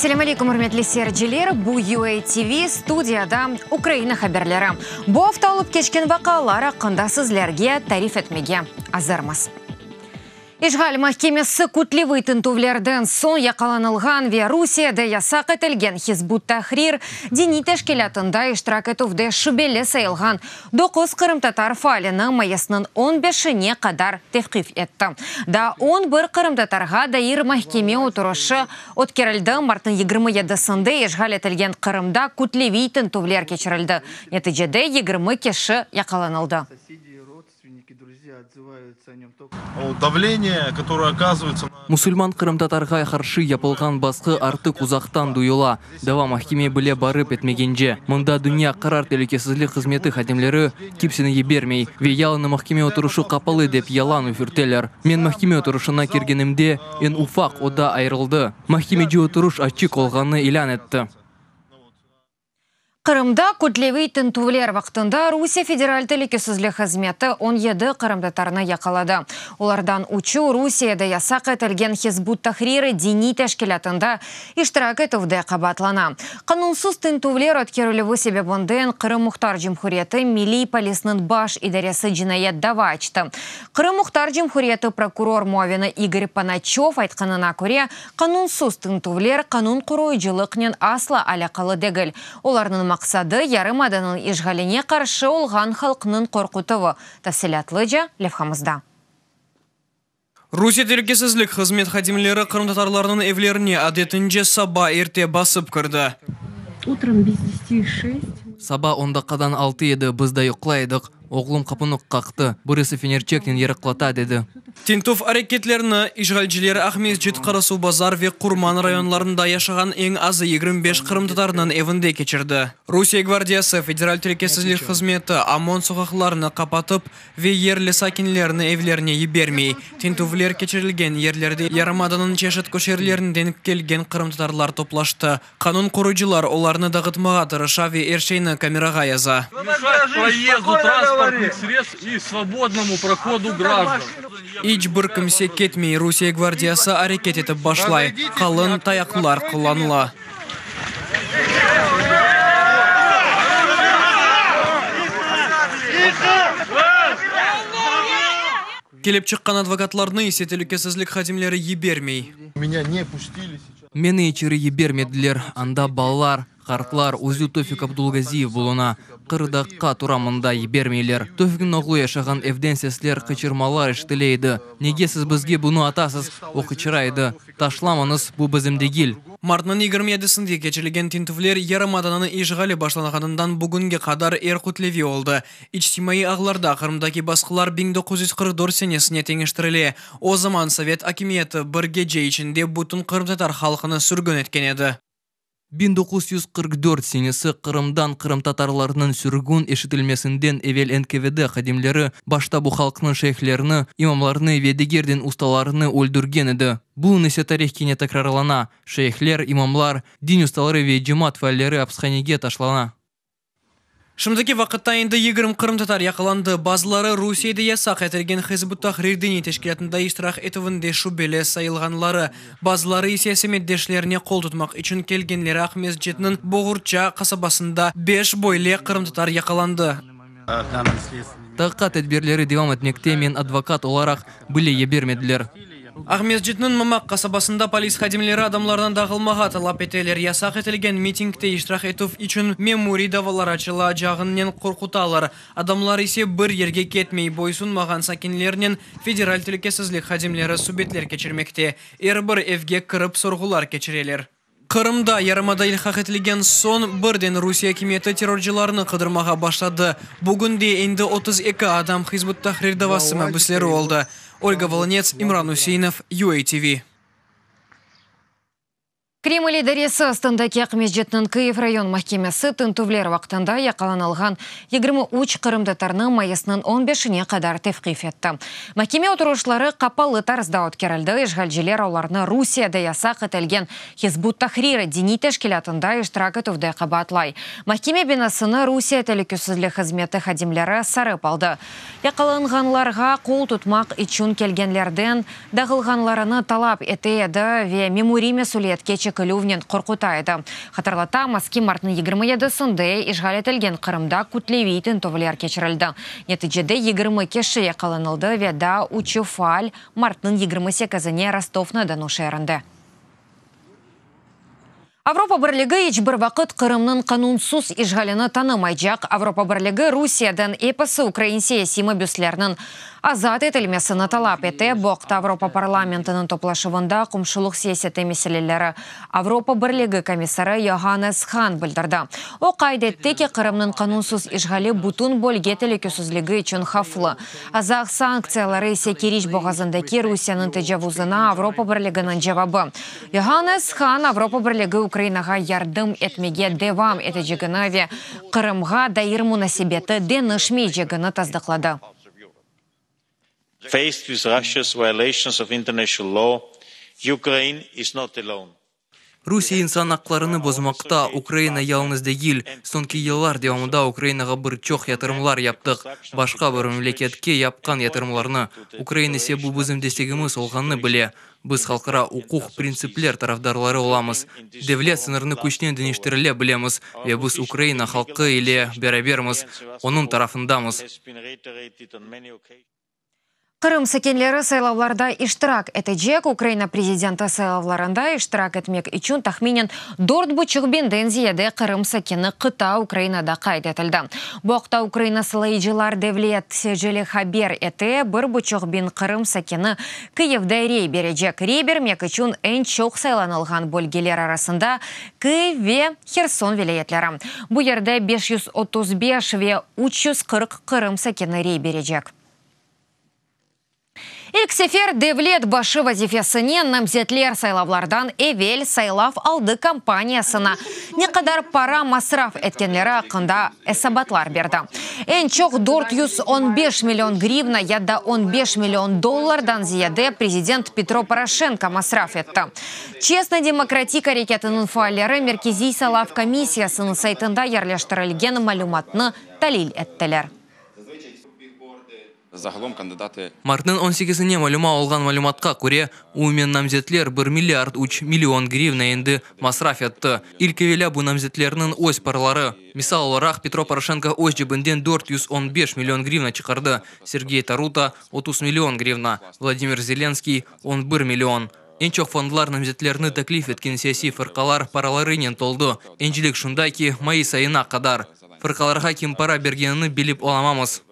Ассаламу алейкум, урметлі серджелер, бу UATV студияда Украина хаберлері. Бу автолып кешкен вақалары қында сізлерге тариф етмеге азырмыз. Ишғал махкемесі күтлевый тінтувлерден сон яқаланылған ве Русияда ясақ етілген Хизбут Тахрир дини тәшкелатында иштирак етуде шүбелі сайылған 9 қырым-татар файліні майасының 15-не қадар тевқиф етті. Да 11 қырым-татарға дайыр махкеме отырышы өткерілді. Мартын 27-сінде ишғал етілген Қырымда күтлевый тінтувлер кечірілді. Нәтижеде 20 кеші яқаланылды. Давление, которое оказывается... Мусульман Қырым-татарға қаршы япылған басқы артық ұзақтан дуйыла. Дава махкеме біле барып етмегенже. Мұнда дүния қарар телекесізлік қызметі хатемлері кипсіні ебермей. Ве ялыны махкеме отырышы қапалы деп ялан үфіртелер. Мен махкеме отырышына кергенімде ен уфақ ода айрылды. Махкемеде отырыш ачық олғаны илан етті. Қырымда күтлевей тінтувлер вақтында Русия федераль телекесізлік қызметі 17 қырымдатарына яқалады. Олардан учу Русияда ясақ етілген Хизбут Тахрир дини тәшкелатында иштирак етуде қабатлана. Қанунсыз тінтувлер өткерілігі себебінден Қырым Мұхтар Жемхуриеті Милли полисінің баш идаресі жинаят дава ачты. Қырым Мұхтар Жемхуриеті прокурор Муавина Игорь Паначев айтқанына көре, қанунсыз тінтувлер қанун құруйжылықнен асла алақалы дегіл. Оларның мақсады ярым аданын ишғаліне қаршы олған халқының қорқутывы. Тәфсилатлы левхамызда. Русия телекесізлік қызмет хадимлері қырым-татарларының евлеріне адетінже саба ерте басып кірді. Утром без 10:06. Саба онда қадан 6 еді, бізді ұқлайдық. Оғлым қапынық қақты, бұрысы фенерчектен еріқлата деді. Тентуф әрекетлеріні ишғалжілері Ахмезжет Қарасу базар ве Құрман районларында яшаған ең азы 25 қырым-татарының евінде кечірді. Русия гвардиясы федераль телекесізлік қызметі ОМОН соғақларыны қапатып ве ерлі сакинлеріні евлеріне ебермей. Тентуфлер кечірілген ерлерде ярымаданын чешет көшерлерін деніп келген қырым-татарлар топлашты. Қанун құруйжылар оларыны дағытмаға тырыша ве ершейні камераға яза. Проезду транспортных средств и свободному проходу граждан. Ич бір кімсе кетмей Русия гвардиясы әрекет етіп башлай. Қалын таяқлар қоланыла. Келіп шыққан адвокатларны есе телекесізлік хадимлері ебермей. Меня не пустили сейчас. Мені ечері ебермеділер, анда балалар, қартлар, өзі Тофик Абдулгазиев болуна. Қырдаққа турамында ебермейлер. Тофиктің оғлы яшаған эвденсеслер қычырмалар іштілейді. Неге сіз бізге бұны атасыз, оқычырайды. Ташламаныз бұ бізімдегіл. Мартның 27-сінде кечілген тентуфлер ярымадананы ишғалі башланғанынан бүгінге қадар әрқутлеви олды. Ичтимаи ағларда Қырымдаки басқылар 1944 сенесіне теңіштіріле. О заман Совет акиметі бір геже ішінде бұтын қырым-татар халқыны сүргін еткен еді. 1944 сенесі Қырымдан қырым-татарларының сүргін ешітілмесінден евел НКВД қадимлері башта бұ халқының шейхлеріні, имамларыны ведегерден ұсталарыны өлдірген еді. Бұл несе тарих кене такрарлана. Шейхлер, имамлар, дин ұсталары ве джемат фәллері апсханеге ташлана. Шымдыки вақытта енді 20 қырым-татар яқыланды. Базылары Русияда ясақ етілген Хизбут Тахрир дини тәшкелатында иштирак етуінде шүбелі сайылғанлары. Базылары исесеметтешлеріне қол тұтмақ үшін келгенлері Ахмезжетінің Боғырча қасабасында 5 бойлы қырым-татар яқыланды. Таққа тәдберлері девам етмекте мен адвокат оларақ біле ебермеділер. Ахмезжетінің Мамақ қасабасында полис хадимлері адамлардан дағылмаға талап етелер. Ясақ етілген митингте иштирак етув үшін мемури давалар ачыла жағыннен қорқуталар. Адамлар есе бір ерге кетмей бойсын маған сакинлерінен федераль телекесізлік хадимлері субетлер кечірмекте. Бір евге кіріп сұрғылар кечірелер. Қырымда ярымада илхақ етілген сон бірден Русия кеметі терроржыларыны қыдырмаға башлады. Бүгінде енді 32 адам Хизбут Тахрир давасыма бүслері олды. Ольга Волонец, Имран Усейнов, UATV. Кремль идаресі астындаки Ахмезжетінің Киев район махкемесі тінтувлер вақтында яқаланылған 23 қырымдатарының майысының 15-не қадар тевқиф етті. Махкеме отырушылары қапалы тарызда өткерілді. Ишғалжілер оларны Русияда ясақ етілген Хизбут Тахрир дини тәшкелатында иштирак етуде қабатлай. Махкеме бинасыны Русия телекесізлік қызметі хадимлері сарып алды. Яқаланғанларға қол тұтмақ için келгенлерден дағылғанларыны талап етеді ве мемури месулиетке чекілуінен қорқутайды. Хатарлата Маски мартын 27-сінде ишғал етілген Қырымда күтлевейтін товылер кечірілді. Нетіжеде 22 шие қалынылды веда Учуфаль мартын 28-іне Ростов-на-Дону шерінді. Авропа бірлігі ечбір вақыт Қырымның қанунсыз ишғаліні танымайжақ. Авропа бірлігі Русиядан эпасы Украин саясимы бюслерінің азат етілмесіні талап еті. Боқта Авропа парламентінің топлашывында құмшылық саясеті мәселелері Авропа бірлігі комиссары Йоханнес Хан білдірді. О қайдетті ке Қырымның қанунсыз ишғалі бұтын бөлге телекөсізлігі үшін хафлы. Азақ санкциялары есе кереш боғазындаки Русияның тежавузына Авропа бірлігінің жавабы. Йоханнес Хан Авропа бірлігі Украинаға ярдым етмеге девам етежігіні ве Қырымға дайыр мұнасибеті денішмей жегіні таздықлады. Faced with Russia's violations of international law, Ukraine is not alone. Русия инсан ақларыны бозмақта Украина ялныз дегил. Сонки еллар девамында Украинаға бір чоқ ятырымлар яптық. Башқа бір мемлекетке япқан ятырымларны. Украина се бұл бізім дестегіміз олғанны біле. Біз халқыра ұқуқ принциплер тарафдарлары оламыз. Девлет сынырны күшнен дінештіріле білеміз. Ве біз Украина халқы или бераберміз. Оның тарафындамыз. Қырым сәкенлері сайлауларда иштирак етежек. Украина президенті сайлауларында иштирак етмек үшін тахминен 4,5 бенден зияде Қырым сәкені қыта Украинада қайд етілді. Боқта Украина сылайжылар девлет сежелі хабер еті 1,5 бен Қырым сәкені Киевде рей бережек. Рей бермек үшін ән чоқ сайланылған бөлгелер арасында Киев ве Херсон велеетлері. Бұл ерде 535 ве 340 Қырым сәкені рей бережек. Илксефер девлет башы вазифесіне намзетлер сайлавлардан эвел сайлав алды компаниясына не қадар пара масраф еткенлері ақында эсабатлар берді. Ән чоқ 415 миллион гривна ядда 15 миллион доллардан зияде президент Петро Порошенко масраф етті. Честный демократик әрекетінің файлері Меркези сайлав комиссиясының сайтында ерлештірілген малюматны талил еттілер. Мартын 18-іне малюма олған малюматқа көре, умен намзетлер 1 миллиард 3 миллион гривна енді масраф етті. Илкевеля бұл намзетлерінің ось парлары. Мисал оларақ Петро Порошенко ось жібінден 415 миллион гривна чықарды. Сергей Тарута 30 миллион гривна. Владимир Зеленский 11 миллион. Энчоқ фондлар намзетлеріні таклиф еткен саяси фырқалар параларынен толды. Энчілік шундайки майы сайына қадар. Фырқаларға кем пара бергеніні біліп оламамыз.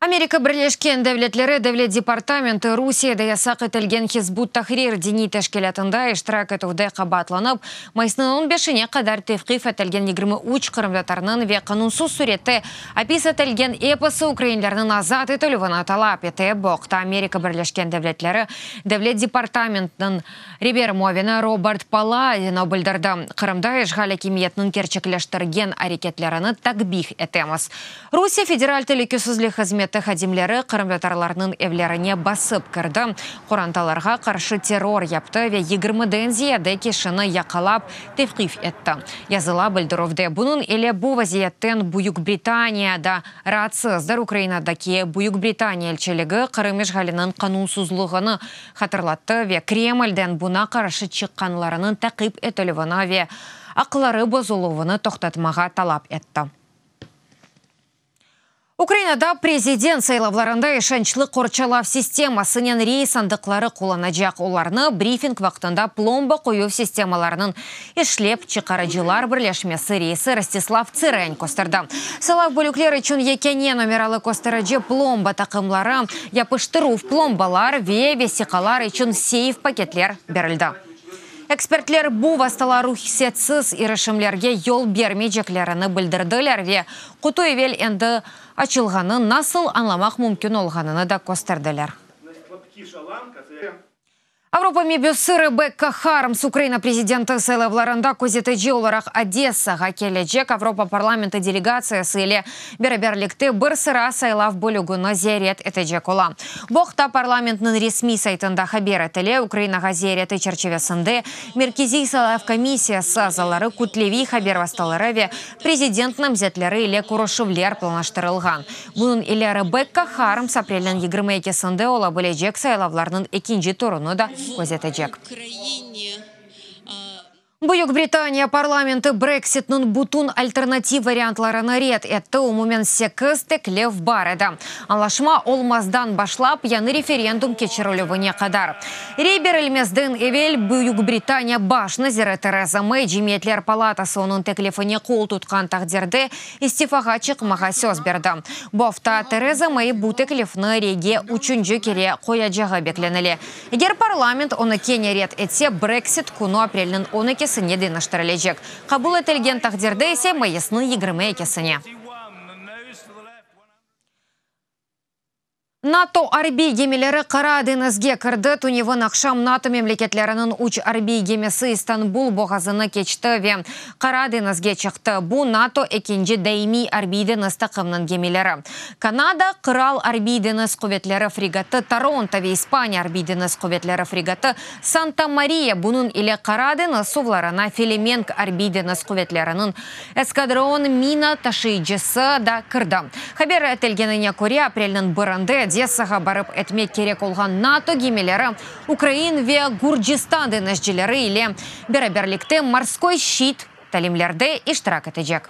Америка Бірлешкен дәвлетлері дәвлет департаменты Русияда ясақ етілген Хизбут Тахрир дини тәшкелетында иштирак етуде қабатланып, майсының 15-не қадар тевқиф етілген 23 қырымдатарының ве қанунсыз суретті апис етілген эпосы украинлерінің азат етілуіні талап еті. Боқта Америка Бірлешкен дәвлетлері дәвлет департаментінің ребермовені Роберт Паладина білдірді. Қырымда ишғал кемиетінің керчеклештірген әрекетлеріні такбих етеміз. Русия федераль телекөсізлік қызметі хадимлері қырымдатарларының евлеріне басып кірді. Қоранталарға қаршы террор япты ве 20-ден зияде кешіні яқалап тевқиф етті. Языла білдіровде. Бұның еле бұ вазияттен Бүйік Британияда радсыздар. Украинадаки Бүйік Британия елчілігі Қырым ишғалінің қанунсызлығыны хатырлатты ве Кремльден бұна қаршы чыққанларының тақип етілівіні ве ақылары бозылуыны тоқтатмаға талап етті. Украинада президент сайлавларында ешенчлы қорчалав системасының рейсандықлары қоланажақ. Оларны брифинг вақтында пломба қою системаларының ешлеп чықарыжылар бірлешмесі рейсі Ростислав Цирень костырды. Сайлав бөліклер үшін екене номералы костырыжы пломба тақымлары, япыштырув пломбалар ве весиқалар үшін сейф пакетлер берілді. Экспертлер бұл васталару хисетсіз ирышымлерге ел бермейджеклеріні білдірділер ве құты евел енді ачылғаны насыл анламақ мүмкін олғаныны да костырдылар. Авропа мебюсы Ребекка Хармс Украина президенті сайлавларында көзетежі оларақ Одессаға кележек. Авропа парламенті делегациясы еле бераберлікті бір сыра сайлав бөлігіні зиярет етежек ола. Боқта парламентінің ресми сайтында хабер етіле Украинаға зияреті черчевесінде Меркези сайлав комиссиясы азалары күтлеви хабер васталары ве президент намзетлері еле күрішівлер планаштырылған. Бұның еле Ребекка Хармс апрелін 22-сінде ола бөлежек сайлавларының екінші турыны да көзетежек. Бuyuk Британия парламенты Брекситнын бутун альтернатив вариантларына рет этті умумен 8 теклев бар еді. Анлашма олмаздан башлап, яны референдум кечірілуіне қадар. Рейбер елмезден евел Бuyuk Британия баш назиры Тереза Мэй Жемиетлер палатасы оның теклефіне қол тұтқан тақдерді истифаға чықмаға сөз берді. Бофта Тереза Мэй бұ теклефні реге үшінші келе қояджаға бекленілі. Егер парламент оны кене рет етсе, Брексит күні апрелінің 12 неден аштырылежек. Қабыл етілген тақдерді есе майысны 20 кесіне. НАТО арби гемелері қара денізге кірді. Туневін ақшам НАТО мемлекетлерінің үш арби гемесі Истанбул боғазыны кечті. Қара денізге чықты. Бұ НАТО екенже дайми арби дeniz тақымның гемелері. Канада қырал арби дeniz құветлері фрегаты, Торонто ве Испания арби deniz құветлері фрегаты, Санта-Мария бұның иле қара deniz сувларына Филименк арби deniz құветлерінің эскадрон мина ташыйжысы да кірді. Хабер әтелгеніне көре апрелінің бірінде Одессаға барып әтмек керек олған НАТО гемелері Украин ве Гурджистан денежчілері иле бераберлікте морской щит тәлімлерді иштирак етежек.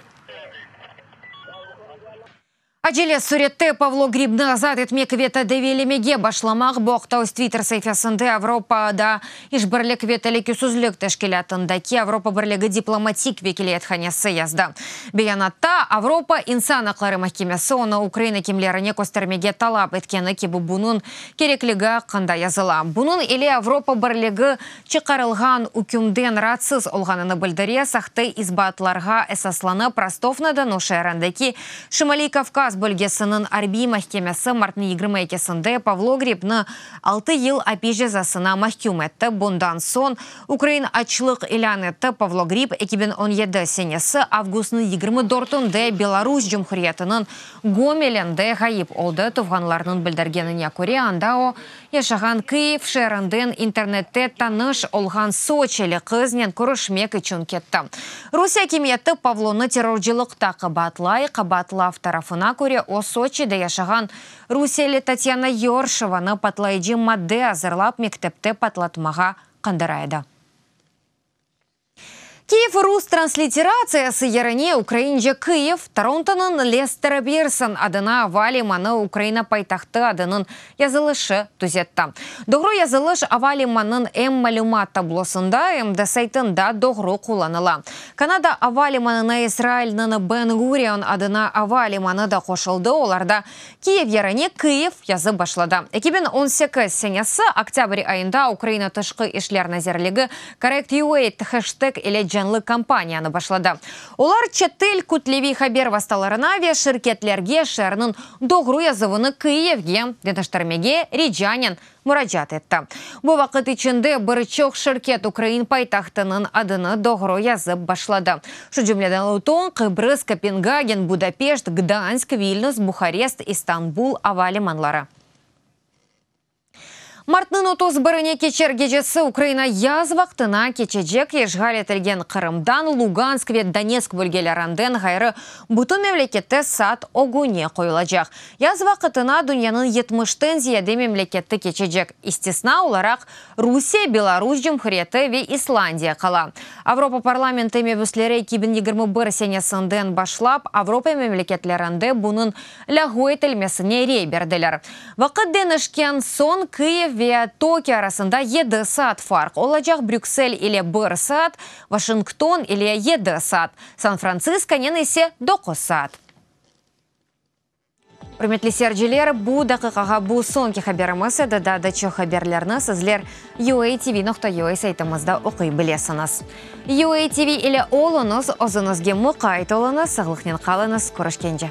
Ажиле суретте Павло Грибны азат етмек вета девелемеге башламақ боқтау Твиттер сайфасында Европада ишбірлік ветелікі сүзлік тәшкелятындаки Европа бірлігі дипломатик векелет ханесі язды. Беянатта Европа инсан ақлары махкемесі оны Украина кемлеріне көстермеге талап еткені кебі бұның кереклігі қында языла. Бұның еле Европа бірлігі чықарылған үкімден ратсыз олғаныны білдіре сақты избатларға әсасланы Простовнадан ошайрандaki Шымали Кавказ бөлгесінің арби махкемесі мартны 22-сінде Павло Грибны 6 ел апи жазасына махкум етті. Бұндан сон Украин ачлық илян етті. Павло Гриб 2017 сенесі августны 24-інде Беларусь Жұмхұриетінің Гомеленде ғайып олды. Тұвғанларының білдіргеніне көре андау яшаған Киев шерінден интернетте таныш олған Сочелі қызнен көрішмек үшін кетті. Русия кеметі Павлоны терроржылықта қабатлав тарафына көре о Сочиде яшаған Русиялі Татьяна Йоршеваны патлайджи мадде азырлап мектепте патлатмаға қандырайды. Киев рус транслитерациясы еріне Украинже Киев, Торонтонын Лестер Бирсон адына авалиманы Украина пайтақты адының язылышы түзетті. Доғру язылыш авалиманын мәлумат таблосында, МД сайтында доғру қоланыла. Канада авалиманына Израильнын Бен-Гурион адына авалиманы да қошылды, оларда Киев еріне Киев язы башлады. 2018 сенесі октябрь айында Украина тышқы ішлер назерлігі Correct.ua хэштег или жанлы компанияны башлады. Олар четтел күтлеви хабер васталарына ве ширкетлерге шәрнің доғру язывыны Киевге, денештармеге Риджанин мұраджат етті. Бұл вақыт ішінде бірчоқ ширкет Украин пайтақтының адыны доғру язып башлады. Шу жүмледен Лутон, Кыбрыз, Копенгаген, Будапешт, Гданьск, Вильнюс, Бухарест, Истанбул авалиманлары. Мартның 31-не кечер гежесі Украина яз вақтына кечежек ешғал етілген Қырымдан, Луганск вет Донецк бөлгелерінден ғайры бұтын мемлекетті сат огуне қойылажақ. Яз вақытына дүнияның 70-тен зияде мемлекетті кечежек. Истесна оларақ Русия, Беларусь, Жұмхұреті ве Исландия қала. Авропа парламенті мебіслері 2021 сенесінден башлап, Авропа мемлекетлерінде бұның ләғу етілмесіне рей берділер. Вақыт денішкен сон Киев ве Токио арасында 7 саат фарқ. Олажақ Брюксель или 1 саат, Вашингтон или 7 саат, Сан-Франциско ненесе 9 саат. Үрметлі серджелер, бұ дақиқаға бұ сонки хаберімесі дададачы хаберлерні сізлер UATV.ua сайтымызда оқи білесіңіз. UATV или олыңыз, озыңызге мұқайт олыңыз, сағылықнен қалыңыз, көрішкенде.